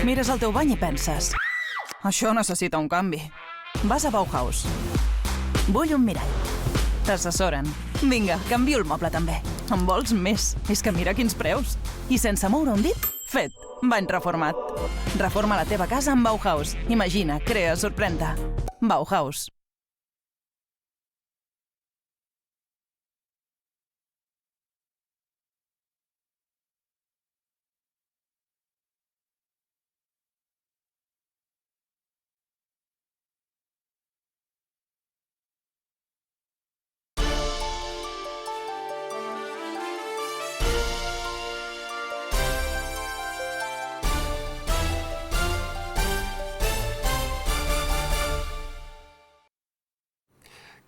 Mires el teu bany i penses: això necessita un canvi. Vas a Bauhaus. Vull un mirall. T'assessoren. Vinga, canvio el moble també. En vols més? És que mira quins preus. I sense moure un dit, fet. Bany reformat. Reforma la teva casa amb Bauhaus. Imagina, crea, sorprèn-te. Bauhaus.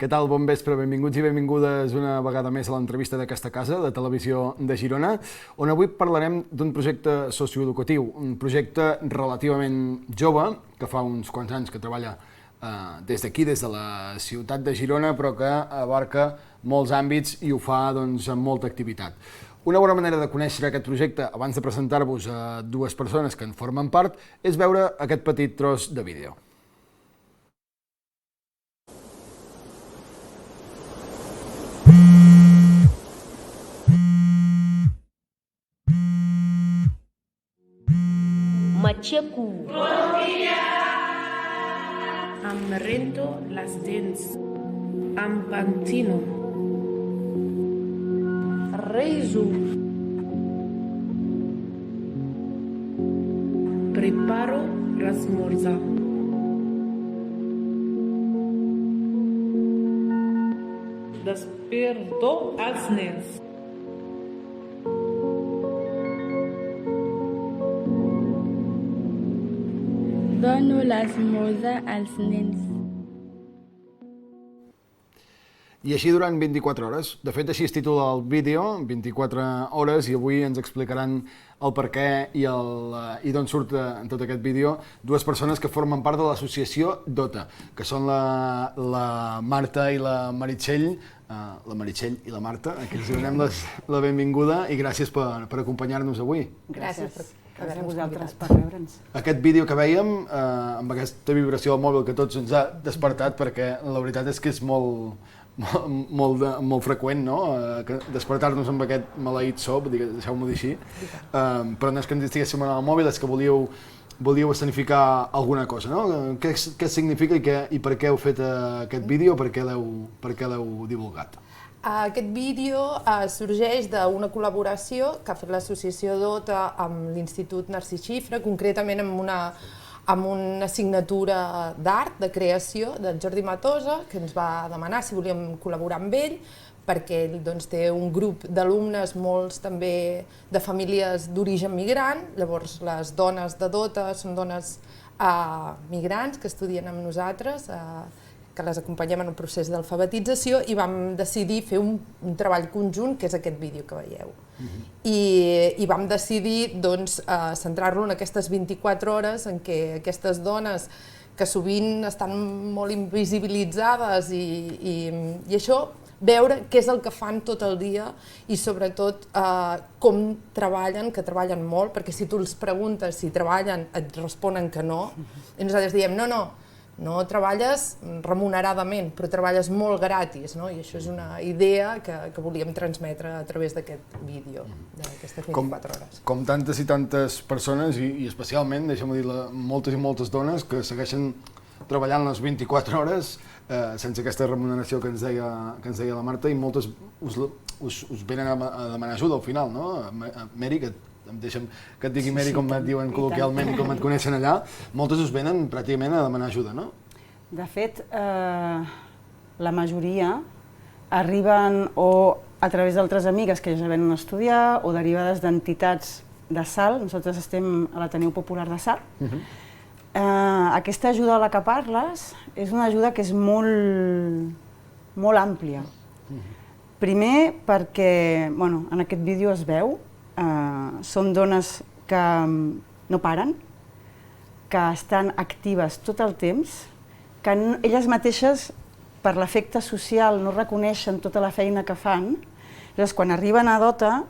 Què tal? Bon vespre, benvinguts i benvingudes una vegada més a l'entrevista d'aquesta casa de Televisió de Girona, on avui parlarem d'un projecte socioeducatiu, un projecte relativament jove, que fa uns quants anys que treballa des d'aquí, des de la ciutat de Girona, però que abarca molts àmbits i ho fa amb molta activitat. Una bona manera de conèixer aquest projecte, abans de presentar-vos a dues persones que en formen part, és veure aquest petit tros de vídeo. M'aixeco. Bon dia! Em rento les dents. Em pentino. Reso. Preparo l'esmorzar. Desperto els nens. Dono l'esmorzar als nens. I així durant 24 hores. De fet, així es titula el vídeo, 24 hores, i avui ens explicaran el per què i d'on surt en tot aquest vídeo dues persones que formen part de l'associació DOTA, que són la Marta i la Meritxell, i la Marta, a qui els donem la benvinguda i gràcies per acompanyar-nos avui. Gràcies a vosaltres per veure'ns. Aquest vídeo que vèiem, amb aquesta vibració del mòbil que tots ens ha despertat, perquè la veritat és que és molt freqüent, no?, despertar-nos amb aquest maleït so, deixeu-m'ho dir així, però no és que ens estiguéssim en el mòbil, és que volíeu escenificar alguna cosa, no? Què significa i per què heu fet aquest vídeo, per què l'heu divulgat? Aquest vídeo sorgeix d'una col·laboració que ha fet l'associació DOTA amb l'Institut Narcís Xifra, concretament amb una assignatura d'art, de creació, del Jordi Matosa, que ens va demanar si volíem col·laborar amb ell, perquè ell té un grup d'alumnes, molts també de famílies d'origen migrant. Llavors les dones de DOTA són dones migrants que estudien amb nosaltres, que les acompanyem en el procés d'alfabetització, i vam decidir fer un treball conjunt, que és aquest vídeo que veieu. I vam decidir centrar-lo en aquestes 24 hores en què aquestes dones, que sovint estan molt invisibilitzades, i això, veure què és el que fan tot el dia i sobretot com treballen, que treballen molt, perquè si tu els preguntes si treballen et responen que no, i nosaltres diem no treballes remuneradament, però treballes molt gratis, i això és una idea que volíem transmetre a través d'aquest vídeo, d'aquestes 24 hores. Com tantes i tantes persones, i especialment, deixa'm dir, moltes i moltes dones que segueixen treballant les 24 hores sense aquesta remuneració que ens deia la Marta, i moltes us venen a demanar ajuda al final, no? Meri, deixa'm que et digui Meri com et diuen col·loquialment i com et coneixen allà, moltes us venen pràcticament a demanar ajuda, no? De fet, la majoria arriben o a través d'altres amigues que ja venen a estudiar o derivades d'entitats de Salt. Nosaltres estem a l'Ateneu Popular de Salt. Aquesta ajuda a la que parles és una ajuda que és molt àmplia. Primer perquè, en aquest vídeo es veu, són dones que no paren, que estan actives tot el temps, que elles mateixes, per l'efecte social, no reconeixen tota la feina que fan. Llavors, quan arriben a DOTA,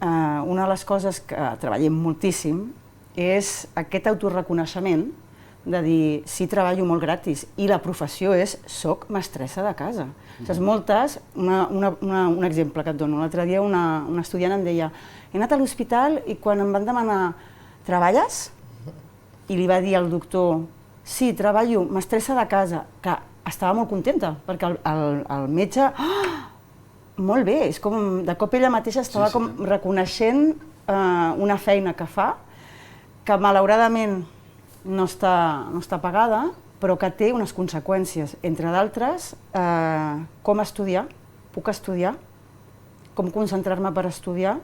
una de les coses que treballem moltíssim és aquest autorreconeixement de dir, sí, treballo molt gratis, i la professió és soc mestressa de casa. Saps, moltes, un exemple que et dono, l'altre dia una estudiant em deia, he anat a l'hospital i quan em van demanar, treballes? I li va dir al doctor, sí, treballo, mestressa de casa, que estava molt contenta, perquè el metge, molt bé, és com, de cop ella mateixa estava com reconeixent una feina que fa, que malauradament no està pagada, però que té unes conseqüències, entre d'altres, com estudiar, puc estudiar, com concentrar-me per estudiar,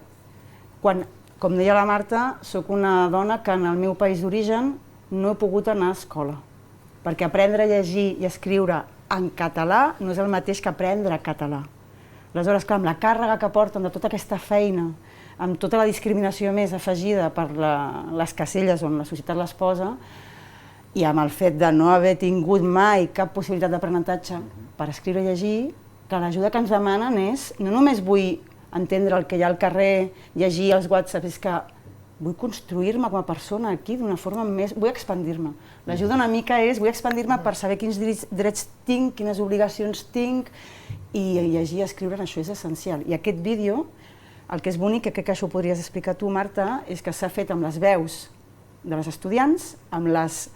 quan, com deia la Marta, sóc una dona que en el meu país d'origen no he pogut anar a escola, perquè aprendre a llegir i escriure en català no és el mateix que aprendre català. Aleshores, clar, amb la càrrega que porten de tota aquesta feina, amb tota la discriminació més afegida per les caselles on la societat les posa, i amb el fet de no haver tingut mai cap possibilitat d'aprenentatge per escriure i llegir, que l'ajuda que ens demanen és, no només vull entendre el que hi ha al carrer, llegir els WhatsApp, és que vull construir-me com a persona aquí d'una forma més... Vull expandir-me. L'ajuda una mica és, vull expandir-me per saber quins drets tinc, quines obligacions tinc, i llegir i escriure en això és essencial. I aquest vídeo, el que és bonic, que crec que això ho podries explicar tu, Marta, és que s'ha fet amb les veus de les estudiants, amb les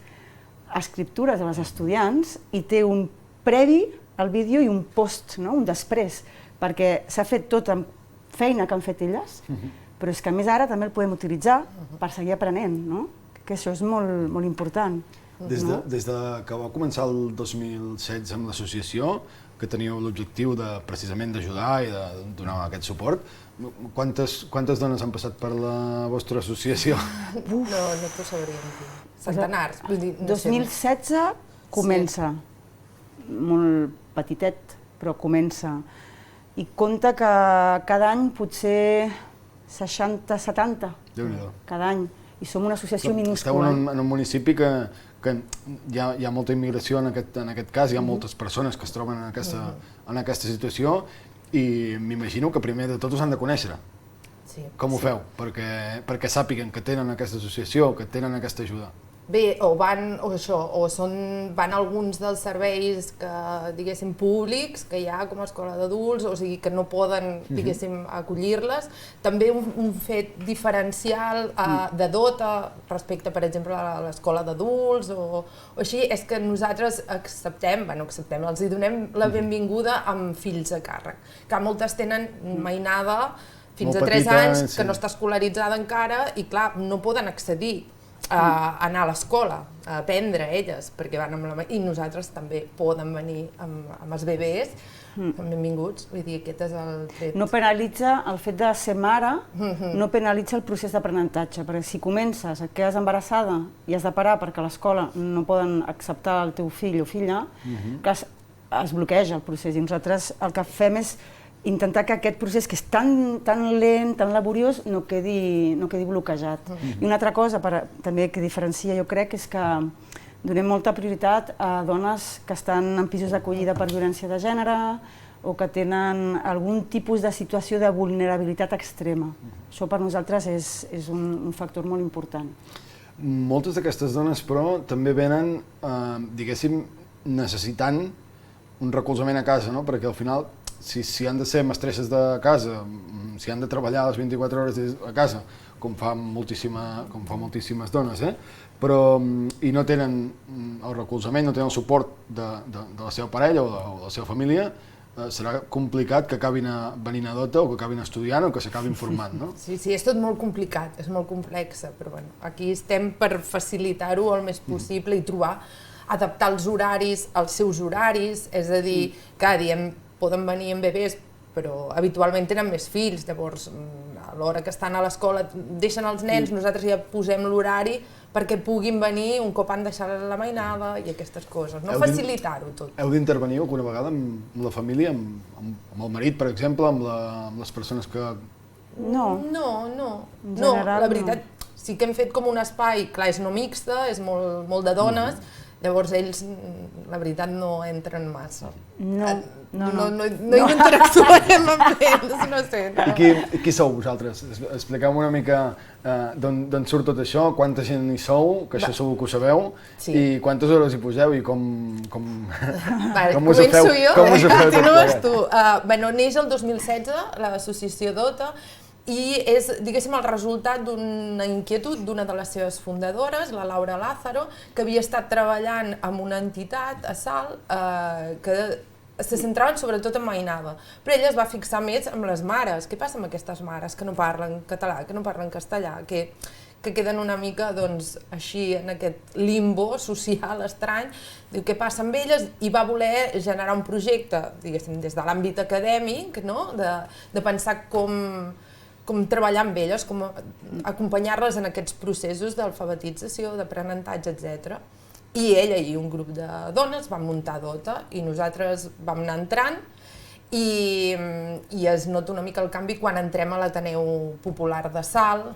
escriptures de les estudiants, i té un previ al vídeo i un post, no? Un després, perquè s'ha fet tot amb feina que han fet elles, però és que a més ara també el podem utilitzar per seguir aprenent, no? Que això és molt, molt important. Des de que va començar el 2016 amb l'associació, que teníeu l'objectiu precisament d'ajudar i de donar aquest suport, quantes dones han passat per la vostra associació? No t'ho sabríem dir. Centenars. 2016 comença, molt petitet, però comença. I compta que cada any potser 60-70, cada any. I som una associació minúscula. Esteu en un municipi que hi ha molta immigració en aquest cas, hi ha moltes persones que es troben en aquesta situació i m'imagino que primer de tot us han de conèixer. Com ho feu? Perquè sàpiguen que tenen aquesta associació, que tenen aquesta ajuda. Bé, o van alguns dels serveis que, diguéssim, públics que hi ha com a escola d'adults, o sigui, que no poden, diguéssim, acollir-les. També un fet diferencial de dota respecte, per exemple, a l'escola d'adults o així, és que nosaltres acceptem, els donem la benvinguda amb fills a càrrec, que moltes tenen mainada fins a 3 anys, que no està escolaritzada encara i, clar, no poden accedir a anar a l'escola, a aprendre elles, perquè van amb la... I nosaltres també poden venir amb els bebès, benvinguts, vull dir, aquest és el tret. No penalitza el fet de ser mare, no penalitza el procés d'aprenentatge, perquè si comences, et quedes embarassada i has de parar perquè a l'escola no poden acceptar el teu fill o filla, que es bloqueja el procés i nosaltres el que fem és intentar que aquest procés, que és tan lent, tan laboriós, no quedi bloquejat. I una altra cosa també que diferencia, jo crec, és que donem molta prioritat a dones que estan en pisos d'acollida per violència de gènere o que tenen algun tipus de situació de vulnerabilitat extrema. Això per nosaltres és un factor molt important. Moltes d'aquestes dones, però, també venen, diguéssim, necessitant un recolzament a casa, no? Perquè al final, si han de ser mestresses de casa, si han de treballar les 24 hores a casa, com fa moltíssimes dones, però i no tenen el recolzament, no tenen el suport de la seva parella o de la seva família, serà complicat que acabin venint a Dota o que acabin estudiant o que s'acabin formant, no? Sí, és tot molt complicat, és molt complex, però bueno, aquí estem per facilitar-ho el més possible i adaptar els horaris als seus horaris, és a dir, que diem, poden venir amb bebès, però habitualment tenen més fills, llavors a l'hora que estan a l'escola deixen els nens, nosaltres ja posem l'horari perquè puguin venir un cop han deixat la mainada i aquestes coses, no? Facilitar-ho tot. Heu d'intervenir alguna vegada amb la família, amb el marit, per exemple, amb les persones que... No. No, la veritat, sí que hem fet com un espai, clar, és no mixta, és molt de dones, Llavors ells, la veritat, no entren massa. No interactuem amb ells, no sé. No. Qui sou vosaltres? Expliqueu una mica d'on surt tot això, quanta gent hi sou, que això segur que ho sabeu, i quantes hores hi poseu i com us ho feu? Com us ho feu tot plegat? Tu. Neix el 2016 l'associació DOTA, i és, diguéssim, el resultat d'una inquietud d'una de les seves fundadores, la Laura Lázaro, que havia estat treballant amb una entitat a Salt que se centraven sobretot en Mainada, però ella es va fixar més en les mares. Què passa amb aquestes mares que no parlen català, que no parlen castellà, que queden una mica així en aquest limbo social estrany? Diu, què passa amb elles? I va voler generar un projecte, diguéssim, des de l'àmbit acadèmic, de pensar com treballar amb elles, com acompanyar-les en aquests processos d'alfabetització, d'aprenentatge, etc. I ella i un grup de dones van muntar DOTA i nosaltres vam anar entrant i es nota una mica el canvi quan entrem a l'Ateneu Popular de Salt,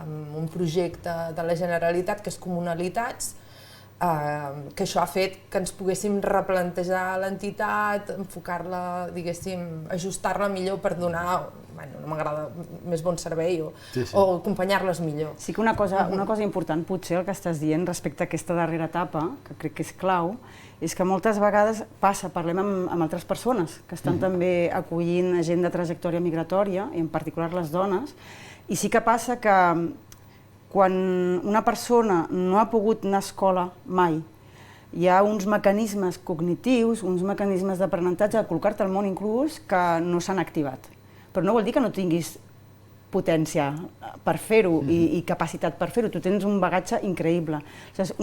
amb un projecte de la Generalitat que és Comunalitats, que això ha fet que ens poguéssim replantejar l'entitat, enfocar-la, diguéssim, ajustar-la millor per donar, no m'agrada, més bon servei o acompanyar-les millor. Sí que una cosa important potser el que estàs dient respecte a aquesta darrera etapa, que crec que és clau, és que moltes vegades parlem amb altres persones que estan també acollint gent de trajectòria migratòria, i en particular les dones, i sí que passa que quan una persona no ha pogut anar a escola mai, hi ha uns mecanismes cognitius, uns mecanismes d'aprenentatge, de col·locar-te al món inclús, que no s'han activat. Però no vol dir que no tinguis potència per fer-ho i capacitat per fer-ho, tu tens un bagatge increïble.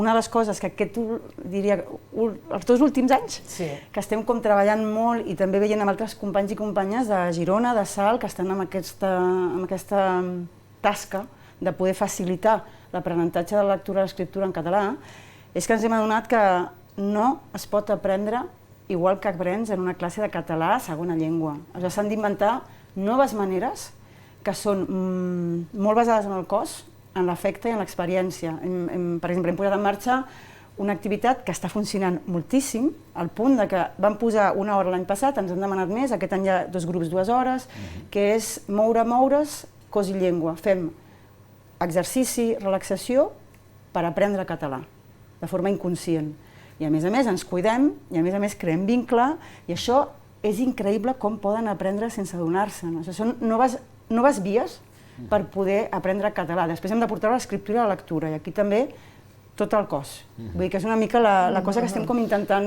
Una de les coses que diria, els 2 últims anys, que estem com treballant molt i també veient amb altres companys i companyes de Girona, de Salt, que estan amb aquesta tasca de poder facilitar l'aprenentatge de la lectura i l'escriptura en català, és que ens hem adonat que no es pot aprendre igual que aprens en una classe de català a segona llengua. S'han d'inventar noves maneres que són molt basades en el cos, en l'afecte i en l'experiència. Per exemple, hem posat en marxa una activitat que està funcionant moltíssim, al punt que vam posar 1 hora l'any passat, ens han demanat més, aquest any hi ha 2 grups, 2 hores, que és moure's, cos i llengua. Fem exercici, relaxació per aprendre català, de forma inconscient. I a més ens cuidem, i a més creem vincle, i això és increïble com poden aprendre sense adonar-se'n. Són noves vies per poder aprendre català. Després hem de portar l'escriptura i la lectura, i aquí també tot el cos. Vull dir que és una mica la cosa que estem com intentant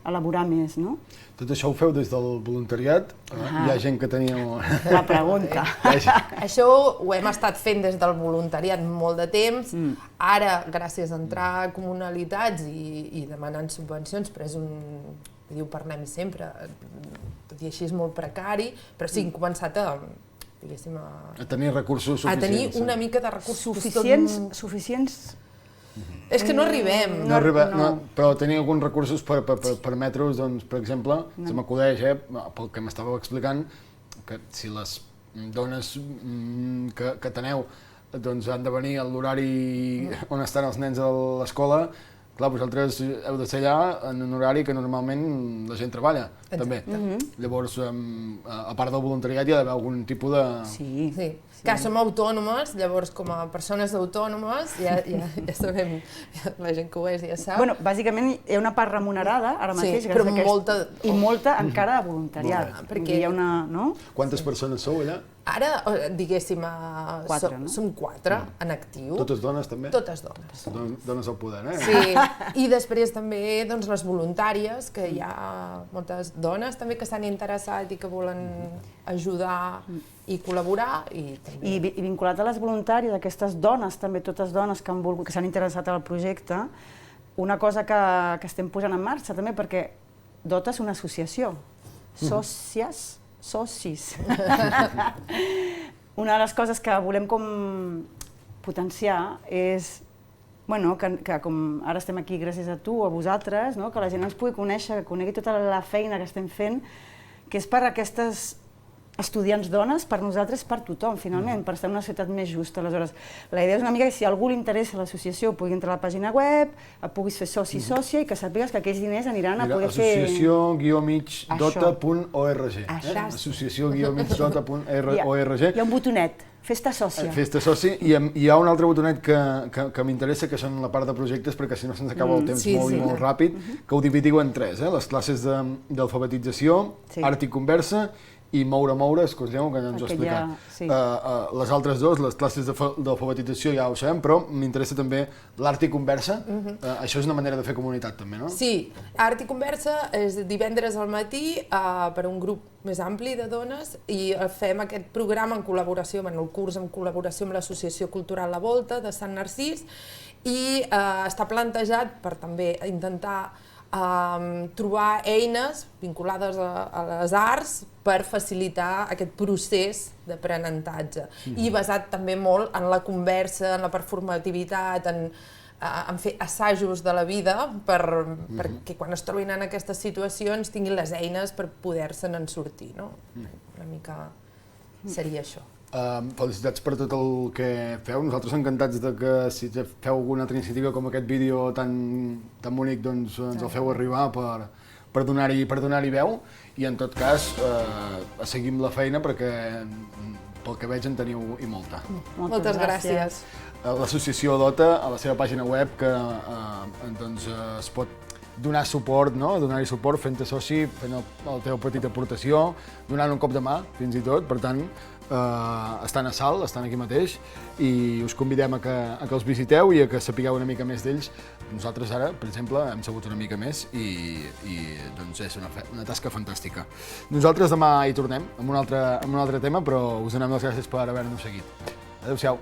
elaborar més, no? Tot això ho feu des del voluntariat? Hi ha gent que teniu... La pregunta. Això ho hem estat fent des del voluntariat molt de temps. Ara, gràcies a entrar a comunalitats i demanant subvencions, però és ho parlem sempre, tot i així és molt precari, però sí, hem començat a tenir recursos suficients. A tenir una mica de recursos suficients. És que no arribem. Però tenir alguns recursos per permetre-us, per exemple, se m'acudeix, pel que m'estàveu explicant, que si les dones que teneu han de venir a l'horari on estan els nens a l'escola, clar, vosaltres heu de ser allà en un horari que normalment la gent treballa, també. Llavors, a part del voluntariat, hi ha d'haver algun tipus de... Sí. Que som autònomes, llavors com a persones autònomes, ja sabem, la gent que ho és ja sap. Bueno, bàsicament hi ha una part remunerada, ara mateix, però molta... i molta encara de voluntariat. Perquè hi ha una... Quantes persones sou allà? Ara, diguéssim, som 4 en actiu. Totes dones, també? Totes dones. Dones al poder, eh? Sí, i després també les voluntàries, que hi ha moltes dones també que s'han interessat i que volen ajudar i col·laborar. I vinculat a les voluntàries, aquestes dones, també totes dones que s'han interessat al projecte, una cosa que estem posant en marxa també, perquè DOTA és una associació, socis. Una de les coses que volem com potenciar és que com ara estem aquí gràcies a tu o a vosaltres, que la gent ens pugui conèixer, que conegui tota la feina que estem fent, que és per aquestes estudiants dones, per nosaltres, per tothom, finalment, per estar en una societat més justa. Aleshores, la idea és una mica que si a algú li interessa l'associació pugui entrar a la pàgina web, puguis fer soci, sòcia, i que sàpigues que aquells diners aniran a poder fer... Associació-migdota.org. Associació-migdota.org. Hi ha un botonet, fes-te sòcia. Fes-te soci, i hi ha un altre botonet que m'interessa, que són la part de projectes, perquè si no se'ns acaba el temps molt ràpid, que ho dividiu en tres, les classes d'alfabetització, art i conversa, i moure, escolteu, que ja ens ho ha explicat. Les altres dues, les classes d'alfabetització ja ho sabem, però m'interessa també l'art i conversa. Això és una manera de fer comunitat també, no? Sí, art i conversa és divendres al matí per a un grup més ampli de dones i fem aquest programa en col·laboració, el curs en col·laboració amb l'Associació Cultural La Volta de Sant Narcís i està plantejat per també intentar trobar eines vinculades a les arts per facilitar aquest procés d'aprenentatge i basat també molt en la conversa, en la performativitat, en fer assajos de la vida perquè quan es trobin en aquestes situacions tinguin les eines per poder-se'n sortir. Una mica seria això. Felicitats per tot el que feu. Nosaltres encantats que si feu alguna altra iniciativa com aquest vídeo tan bonic, doncs ens el feu arribar per donar-hi veu i en tot cas seguim la feina perquè pel que veig en teniu i molta. Moltes gràcies. L'associació Dota, a la seva pàgina web, que es pot donar suport, donar-hi suport fent-te soci, fent la teva petita aportació, donant un cop de mà, fins i tot, per tant, estan a Salt, estan aquí mateix, i us convidem a que els visiteu i a que sapigueu una mica més d'ells. Nosaltres ara, per exemple, hem sabut una mica més i és una tasca fantàstica. Nosaltres demà hi tornem amb un altre tema, però us donem les gràcies per haver-nos seguit. Adéu-siau.